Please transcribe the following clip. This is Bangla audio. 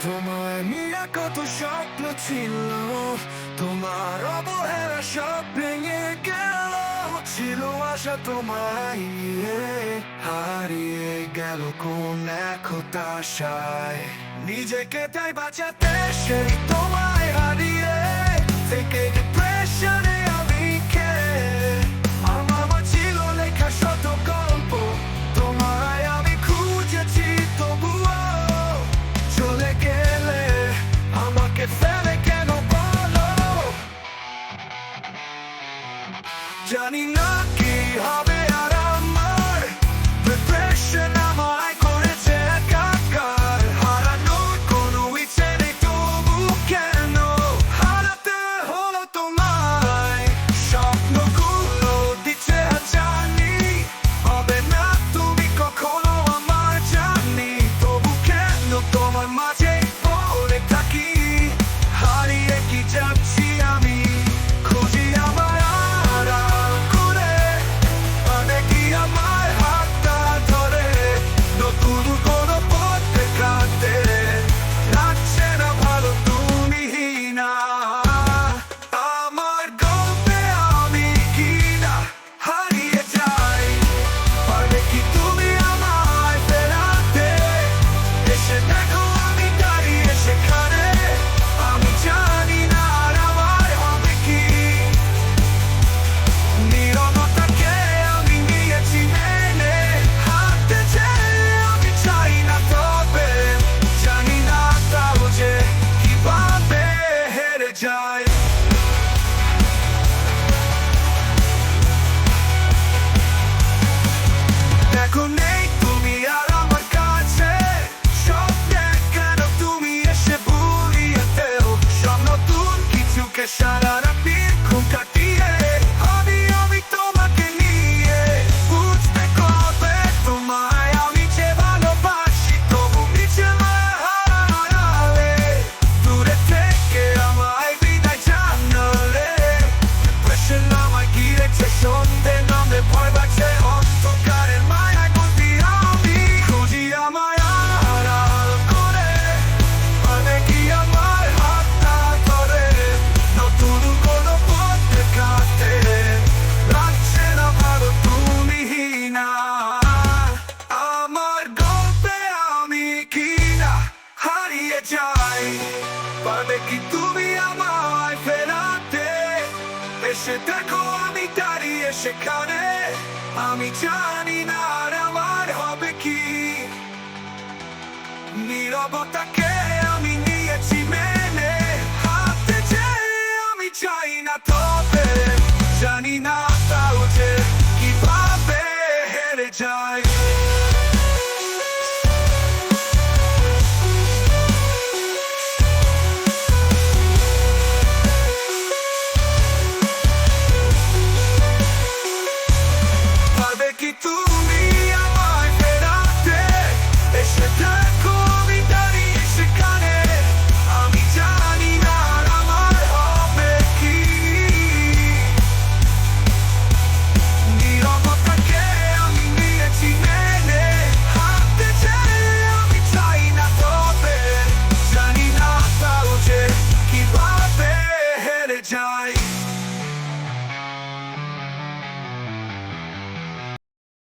তোমায় নিয়ে কত স্বপ্ন ছিল, তোমার অবহেলা সব ভেঙে গেল। ছিল আশা তোমায় নিয়ে, হারিয়ে গেল কোন এক হতাশায়। নিজেকে তাই বাঁচাতে সেই তোমায় হারিয়ে থেকে ডিপ্রেশনে আমি আমার ছিল লেখা শত গল্প, তোমায় আমি খুঁজেছি তবুও চলে গেলে আমাকে ফেলে কেন বলো। জানি না কি হবে আর আমার, ডিপ্রেশন আমায় করেছে একাকার। হারানোর কোনো ইচ্ছে নেই তবু কেন হারাতে হলো তোমায়। স্বপ্নগুলো দিচ্ছে জানি হবে না তুমি কখনো আমার, জানি তবু কেন তোমার মাঝে পড়ে থাকি। হারিয়ে কি যাচ্ছি আমি, খুঁজি আমার আড়াল করে, মানে কি আমার হাতটা ধরে নতুন কোনো পথ দেখাতে। লাগছে না ভালো তুমি না, আমার গল্পে আমি কি না হারিয়ে যাই। পারবে কি তুমি আমায় ফেরাতে, এসে দেখো আমি দাঁড়িয়ে সেখানে। আমি জানি না আর আমার হবে কি, নীরবতাকে আমি নিয়েছি মেনে। হাঁটতে চেয়ে আমি চাই না তবে, জানি না তাও যে কিভাবে হেরে যায়। দেখো নেই তুমি আর আমার কাছে, স্বপ্নে কেন তুমি এসে ভুলিয়ে দেও সব নতুন কিছুকে। সারা রাত্রি ঘুম কাটিয়ে আমি তোমাকে নিয়ে বুঝতে কবে তোমায় আমি যে ভালোবাসি, তবু নিচে হারালে দূরে থেকে আমায় বিদায় জানালে। প্রেশার আমায় ঘিরেছে, সন্ধে নামে ভয় পাচ্ছে অন্ধকারের মায়ায় বন্দি আমি। খুঁজি আমায় আড়াল করে, মানে কি আমার হাতটা ধরে নতুন কোনো পথ দেখাতে। লাগছে না ভালো তুমি না, আমার গল্পে আমি কি না হারিয়ে যাই। পারবে কি তুমি আমায় ফেরাতে, এসে দেখো আমি দাঁড়িয়ে সেখানে। আমি জানি না আর আমার হবে কি, নীরবতাকে আমি নিয়েছি মেনে। হাঁটতে চেয়ে আমি চাই না তবে, জানি না তাও যে কিভাবে হেরে যায়।